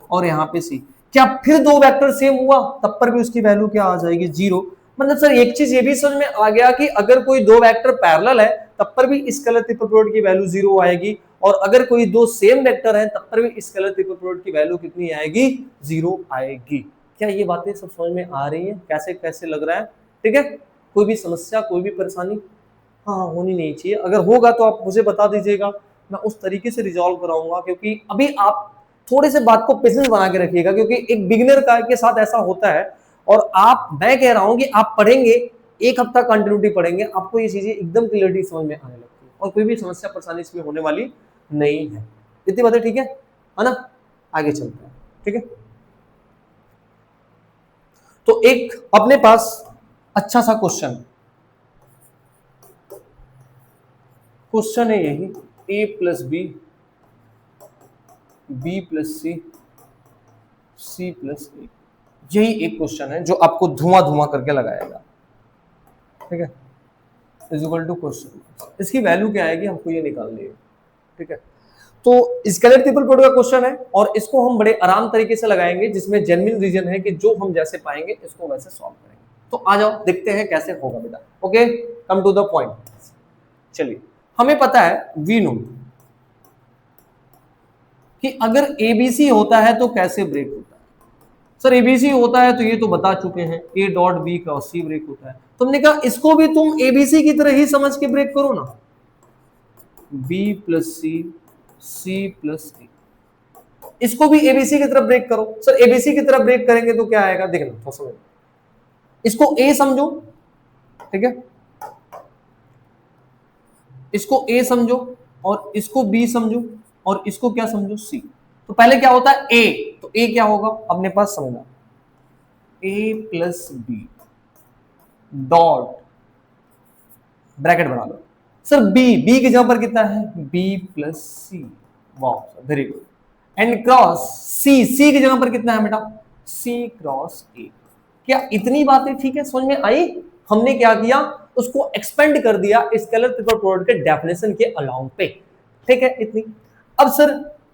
और यहाँ पे सी। क्या फिर दो वेक्टर सेम हुआ तब पर भी उसकी वैल्यू क्या आ जाएगी, 0। मतलब सर एक चीज ये भी समझ में आ गया कि अगर कोई दो वेक्टर पैरेलल है तब पर भी स्केलर ट्रिपल प्रोडक्ट की वैल्यू 0 आएगी, और अगर कोई दो सेम वेक्टर है तब पर भी स्केलर ट्रिपल प्रोडक्ट की वैल्यू कितनी आएगी, 0 आएगी। क्या ये बातें सब समझ में आ रही हैं, कैसे कैसे लग रहा है, ठीक है। कोई भी समस्या, कोई भी परेशानी हाँ होनी नहीं चाहिए। अगर होगा तो आप मुझे बता दीजिएगा, मैं उस तरीके से रिजॉल्व कराऊंगा। क्योंकि अभी आप थोड़े से बात को पेशेंस बना के रखिएगा, क्योंकि एक बिगिनर का के साथ ऐसा होता है। और मैं कह रहा हूं कि आप पढ़ेंगे, एक हफ्ता कंटिन्यूटी पढ़ेंगे, आपको ये चीजें एकदम क्लियरली समझ में आने लगती है और कोई भी समस्या परेशानी इसमें होने वाली नहीं है। इतनी बातें ठीक है ना। आगे चलते हैं, ठीक है। तो एक अपने पास अच्छा सा क्वेश्चन है यही, ए प्लस बी, बी प्लस सी, सी प्लस ए, यही एक क्वेश्चन है जो आपको धुआं धुआं करके लगाएगा, ठीक है। इज इक्वल टू क्वेश्चन, इसकी वैल्यू क्या आएगी हमको ये निकालनी है, ठीक है। तो स्केलर ट्रिपल प्रोडक्ट का क्वेश्चन है और इसको हम बड़े आराम तरीके से लगाएंगे, जिसमें जेन्युइन रीजन है कि जो हम जैसे पाएंगे इसको वैसे सॉल्व करेंगे। तो आ जाओ देखते हैं कैसे होगा बेटा। Okay, come to the point. चलिए, हमें पता है वी नो कि अगर एबीसी होता है तो कैसे ब्रेक होता है। सर एबीसी होता है तो ये तो बता चुके हैं, A dot B cross C break होता है। तुमने कहा इसको भी तुम एबीसी की तरह ही समझ के ब्रेक करो ना, बी प्लस सी, सी प्लस ए, इसको भी एबीसी की तरफ ब्रेक करो। सर एबीसी की तरफ ब्रेक करेंगे तो क्या आएगा, देखना थोड़ा समझ। इसको ए समझो, ठीक है, इसको ए समझो और इसको बी समझो और इसको क्या समझो, सी। तो पहले क्या होता है ए, तो ए क्या होगा अपने पास समझना, ए प्लस बी डॉट ब्रैकेट बना लो। सर बी की जगह पर कितना है, बी प्लस सी, वाह वेरी गुड, एंड क्रॉस सी की जगह पर कितना है बेटा, सी क्रॉस ए। क्या इतनी बातें ठीक है, समझ में आई। हमने क्या किया, उसको एक्सपेंड कर दिया स्केलर ट्रिपल प्रोडक्ट के डेफिनेशन के अलाउंग पे, ठीक है इतनी। अब सर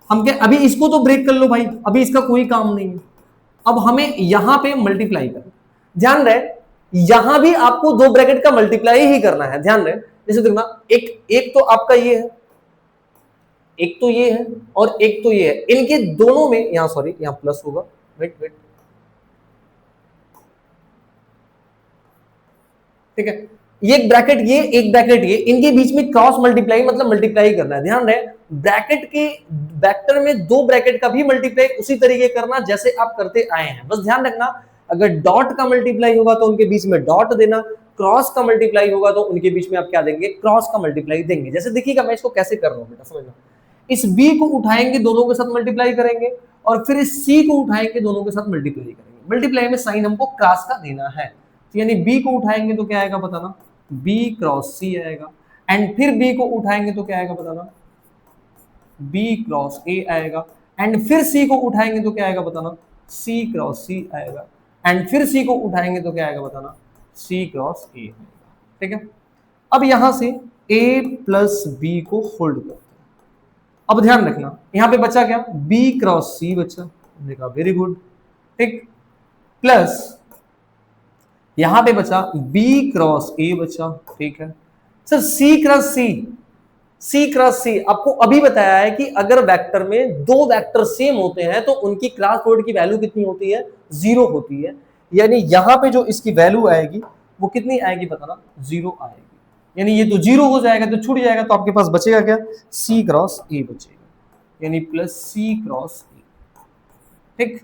हम क्या, अभी इसको तो ब्रेक कर लो भाई, अभी इसका कोई काम नहीं है। अब हमें यहां पे मल्टीप्लाई करना, ध्यान रहे यहां भी आपको दो ब्रैकेट का मल्टीप्लाई ही करना है, ध्यान रहे। जैसे देखना, एक एक तो आपका ये है, एक तो ये है और एक तो ये है, इनके दोनों में यहां सॉरी यहां प्लस होगा, वेट वेट, ठीक है। ये एक ब्रैकेट, ये एक ब्रैकेट, ये इनके बीच में क्रॉस मल्टीप्लाई मतलब मल्टीप्लाई करना है। ध्यान रहे ब्रैकेट के वेक्टर में दो ब्रैकेट का भी मल्टीप्लाई उसी तरीके करना जैसे आप करते आए हैं। बस ध्यान रखना, अगर डॉट का मल्टीप्लाई होगा तो उनके बीच में डॉट देना, क्रॉस का मल्टीप्लाई होगा तो उनके बीच में आप क्या देंगे, क्रॉस का मल्टीप्लाई देंगे। जैसे देखिएगा मैं इसको कैसे कर रहा हूं बेटा, समझना। इस बी को उठाएंगे, दोनों के साथ मल्टीप्लाई करेंगे, और फिर इस सी को उठाएंगे, दोनों के साथ मल्टीप्लाई करेंगे। मल्टीप्लाई में साइन हमको क्रॉस का देना है, तो यानी बी को उठाएंगे तो क्या आएगा बताना, बी क्रॉस सी आएगा, एंड फिर बी को उठाएंगे तो क्या आएगा बताना, बी क्रॉस ए आएगा, एंड फिर सी को उठाएंगे तो क्या आएगा बताना, सी क्रॉस सी आएगा, एंड फिर सी को उठाएंगे तो क्या आएगा बताना, सी क्रॉस ए आएगा। ठीक है, अब यहां से ए प्लस बी को होल्ड करते हैं। अब ध्यान रखना, यहां पे बचा क्या, बी क्रॉस सी बचा, देखा वेरी गुड, ठीक, प्लस यहां पे बचा बी क्रॉस ए बचा, ठीक है। सर सी क्रॉस सी, सी क्रॉस सी आपको अभी बताया है कि अगर वेक्टर में दो वेक्टर सेम होते हैं तो उनकी क्रॉस प्रोडक्ट की वैल्यू कितनी होती है, जीरो होती है। यानी यहां पे जो इसकी वैल्यू आएगी वो कितनी आएगी बताना, जीरो आएगी। यानी ये तो जीरो हो जाएगा तो छूट जाएगा, तो आपके पास बचेगा क्या, सी क्रॉस ए बचेगा, यानी प्लस सी क्रॉस ए। ठीक,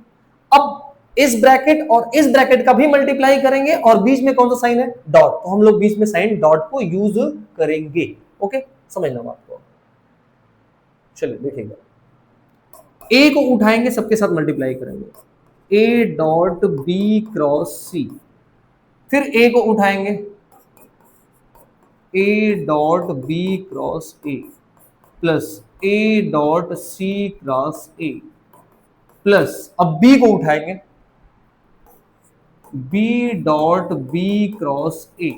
अब इस ब्रैकेट और इस ब्रैकेट का भी मल्टीप्लाई करेंगे और बीच में कौन सा साइन है, डॉट, तो हम लोग बीच में साइन डॉट को यूज करेंगे। ओके, समझना बात को। चलिए देखिएगा, ए को उठाएंगे, सबके साथ मल्टीप्लाई करेंगे, A dot B cross C, फिर ए को उठाएंगे, A dot B cross A, plus A dot C cross A, plus अब बी को उठाएंगे, B dot B cross A,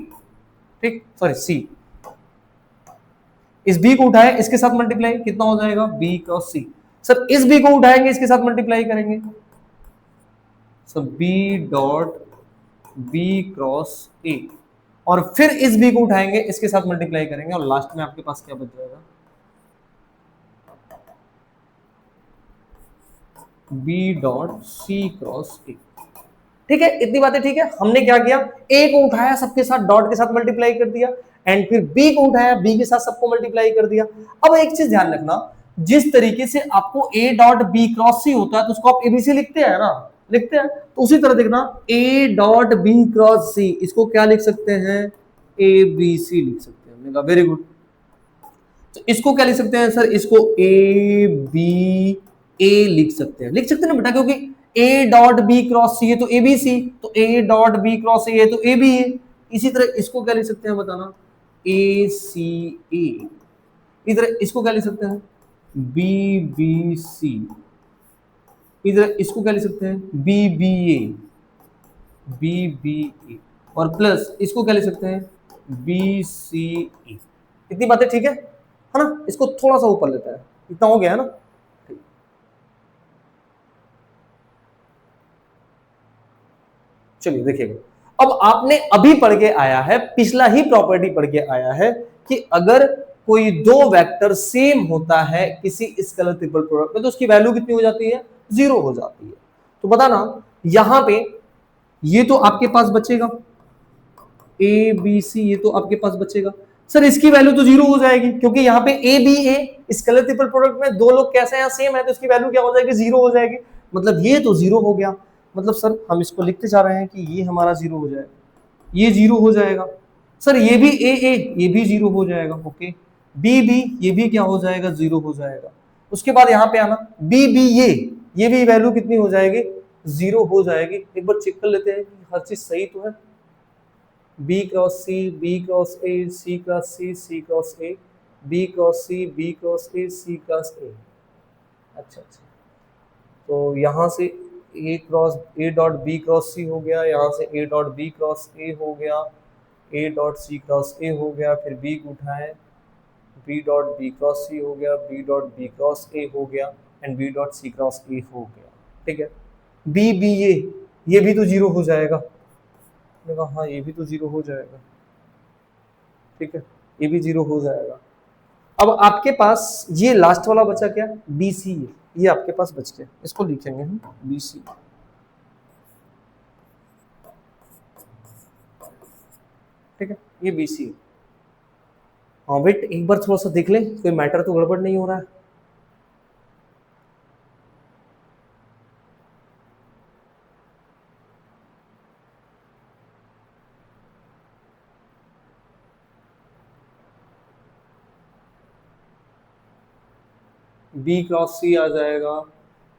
ठीक, सॉरी सी, इस बी को उठाए, इसके साथ मल्टीप्लाई कितना हो जाएगा, बी क्रॉस सी। सर इस बी को उठाएंगे, इसके साथ मल्टीप्लाई करेंगे, sir B dot B cross A, और फिर इस बी को उठाएंगे, इसके साथ मल्टीप्लाई करेंगे, और लास्ट में आपके पास क्या बच जाएगा, B dot C cross A. ठीक है, इतनी बातें ठीक है। हमने क्या किया, ए को उठाया, सबके साथ डॉट के साथ मल्टीप्लाई कर दिया, एंड फिर बी को उठाया, बी के साथ सबको मल्टीप्लाई कर दिया। अब एक चीज ध्यान रखना, जिस तरीके से आपको ए डॉट बी क्रॉस सी होता है तो उसको आप एबीसी लिखते हैं ना, लिखते हैं, तो उसी तरह देखना ए डॉट बी क्रॉस सी, इसको क्या लिख सकते हैं, ए बी सी लिख सकते हैं। हमने कहा वेरी गुड। तो इसको क्या लिख सकते हैं सर, इसको ए बी ए लिख सकते हैं, लिख सकते हैं ना बेटा, क्योंकि A dot B cross C है तो ए बी सी, तो A dot B cross A है तो ए बी है। इसी तरह इसको क्या लिख सकते हैं बताना, ए सी ए, इधर इसको क्या लिख सकते हैं, बी बी सी, इधर इसको क्या लिख सकते हैं, B B A, B B ए, और प्लस इसको क्या लिख सकते हैं, बी सी ए। इतनी बातें ठीक है ना। इसको थोड़ा सा ऊपर लेता है, इतना हो गया है ना। चलिए देखिएगा, अब आपने अभी पढ़ के आया है, पिछला ही प्रॉपर्टी पढ़ के आया है कि अगर कोई दो वेक्टर सेम होता है किसी स्केलर ट्रिपल प्रोडक्ट में तो उसकी वैल्यू कितनी हो जाती है, जीरो हो जाती है। तो बताना यहां पे ये तो आपके पास बचेगा ए बी सी, ये तो आपके पास बचेगा। सर इसकी वैल्यू तो जीरो हो जाएगी क्योंकि यहाँ पे A B A scalar triple product में दो लोग कैसे हैं, सेम है, तो इसकी वैल्यू क्या हो जाएगी, जीरो हो जाएगी। मतलब ये तो जीरो हो गया, मतलब सर हम इसको लिखते जा रहे हैं कि ये हमारा जीरो हो जाएगा, ये जीरो हो जाएगा। सर ये भी ए ए, ये भी जीरो हो जाएगा। ओके, बी बी, ये भी क्या हो जाएगा, जीरो हो जाएगा। उसके बाद यहाँ पे आना बी बी ये भी वैल्यू कितनी हो जाएगी, जीरो हो जाएगी। एक बार चेक कर लेते हैं कि हर चीज सही तो है। B cross C, B cross A, C cross C, C cross A, B cross C, B cross A, C cross A. अच्छा, तो यहाँ से A cross A dot B cross C हो गया, यहाँ से A dot B cross A हो गया, ए डॉट सी क्रॉस ए हो गया, फिर बी को उठाए, B dot B cross C हो गया, B dot B cross A हो गया, and B dot C cross A हो गया, ठीक है। बी बी ये भी तो जीरो हो जाएगा, मैंने कहा हाँ ये भी तो जीरो हो जाएगा, ठीक है, ये भी जीरो हो जाएगा। अब आपके पास ये लास्ट वाला बचा क्या, बी सी, ये आपके पास बच गया, इसको लिखेंगे हम बी सी, ठीक है, ये बी सी। हाँ वेट एक बार थोड़ा सा देख ले, कोई मैटर तो गड़बड़ नहीं हो रहा है। बी क्रॉस सी आ जाएगा,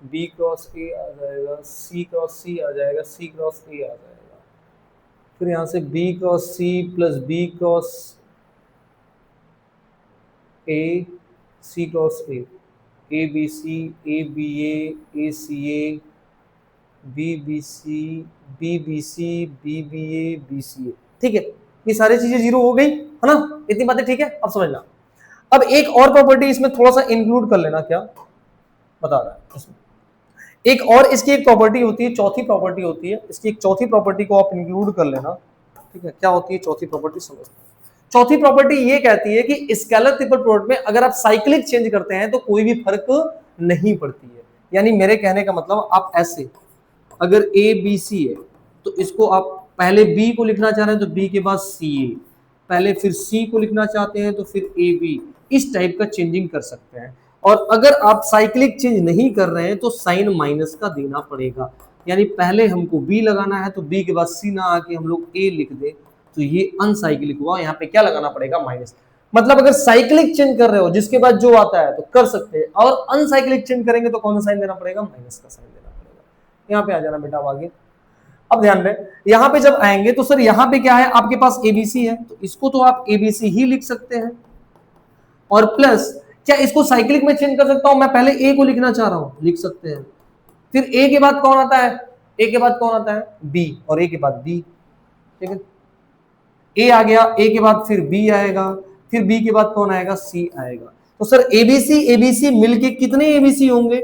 बी क्रॉस ए आ जाएगा, सी क्रॉस सी आ जाएगा, सी क्रॉस ए आ जाएगा, फिर यहाँ से B cross C plus B cross A, C cross A B C, A B A C A, B B C, B B C, B B A, B C A, ठीक है। ये सारी चीजें जीरो हो गई है ना, इतनी बातें ठीक है, अब समझना। अब एक और प्रॉपर्टी इसमें थोड़ा सा इंक्लूड कर लेना, क्या बता रहा है इसमें, एक और इसकी एक प्रॉपर्टी होती है, चौथी प्रॉपर्टी होती है इसकी, एक चौथी प्रॉपर्टी को आप इंक्लूड कर लेना, ठीक है। क्या होती है चौथी प्रॉपर्टी, समझ। चौथी प्रॉपर्टी ये कहती है कि स्केलर ट्रिपल प्रोडक्ट में अगर आप साइक्लिक चेंज करते हैं तो कोई भी फर्क नहीं पड़ती है। यानी मेरे कहने का मतलब आप ऐसे, अगर ए बी सी है तो इसको आप पहले बी को लिखना चाह रहे हैं तो बी के बाद सी ए, पहले फिर सी को लिखना चाहते हैं तो फिर ए बी, इस टाइप का चेंजिंग कर सकते हैं। और अगर आप साइक्लिक चेंज नहीं कर रहे हैं तो साइन माइनस का देना पड़ेगा, यानी पहले हमको बी लगाना है तो बी के बाद सी ना आके हम लोग ए लिख दे तो ये अनसाइक्लिक हुआ, यहाँ पे क्या लगाना पड़ेगा, माइनस। मतलब अगर साइक्लिक चेंज कर रहे हो जिसके बाद जो आता है तो कर सकते हैं, और अनसाइक्लिक चेंज करेंगे तो कौन सा साइन देना पड़ेगा, माइनस का साइन देना पड़ेगा। यहाँ पे आ जाना बेटा आगे। अब ध्यान दें, यहाँ पे जब आएंगे तो सर यहाँ पे क्या है, आपके पास एबीसी है तो इसको तो आप एबीसी ही लिख सकते हैं, और प्लस क्या इसको साइक्लिक में चेंज कर सकता हूं, मैं पहले ए को लिखना चाह रहा हूं, लिख सकते हैं। फिर ए के बाद कौन आता है, ए के बाद कौन आता है, बी, और ए के बाद बी, ठीक है। ए आ गया, ए के बाद फिर बी आएगा, फिर बी के बाद कौन आएगा, सी आएगा। तो सर एबीसी एबीसी मिलके कितने एबीसी होंगे,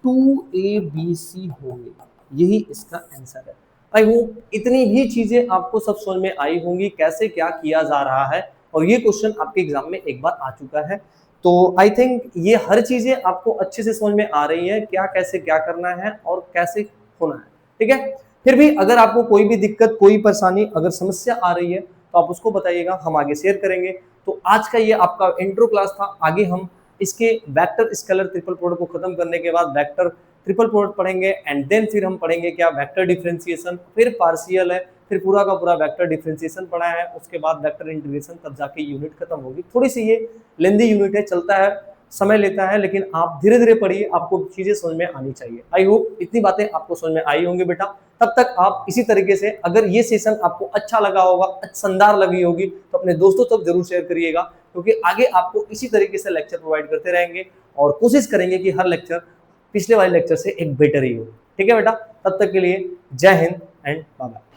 2abc होंगे, यही इसका आंसर है। आई होप इतनी ही चीजें आपको सब समझ में आई होंगी, कैसे क्या किया जा रहा है, और ये क्वेश्चन आपके एग्जाम में एक बार आ चुका है। तो आई थिंक ये हर चीजें आपको अच्छे से समझ में आ रही है, क्या कैसे क्या करना है और कैसे होना है, ठीक है। फिर भी अगर आपको कोई भी दिक्कत, कोई परेशानी, अगर समस्या आ रही है तो आप उसको बताइएगा, हम आगे शेयर करेंगे। तो आज का ये आपका इंट्रो क्लास था, आगे हम इसके वेक्टर स्केलर ट्रिपल प्रोडक्ट को खत्म करने के बाद वेक्टर ट्रिपल प्रोडक्ट पढ़ेंगे, एंड देन फिर हम पढ़ेंगे क्या, वेक्टर डिफरेंशिएशन, फिर पार्शियल है, फिर पूरा का पूरा वेक्टर डिफरेंशिएशन पढ़ा है, उसके बाद वेक्टर इंटीग्रेशन, तब जाके यूनिट खत्म होगी। थोड़ी सी ये लेंदी यूनिट है, चलता है, समय लेता है, लेकिन आप धीरे धीरे पढ़िए, आपको चीजें समझ में आनी चाहिए। आई होप इतनी बातें आपको समझ में आई होंगी बेटा। तब तक आप इसी तरीके से, अगर ये सेशन आपको अच्छा लगा होगा, शानदार लगी होगी, तो अपने दोस्तों तक जरूर शेयर करिएगा, क्योंकि आगे आपको इसी तरीके से लेक्चर प्रोवाइड करते रहेंगे और कोशिश करेंगे कि हर लेक्चर पिछले वाले लेक्चर से एक बेटर ही हो, ठीक है बेटा। तब तक के लिए जय हिंद एंड बाय बाय।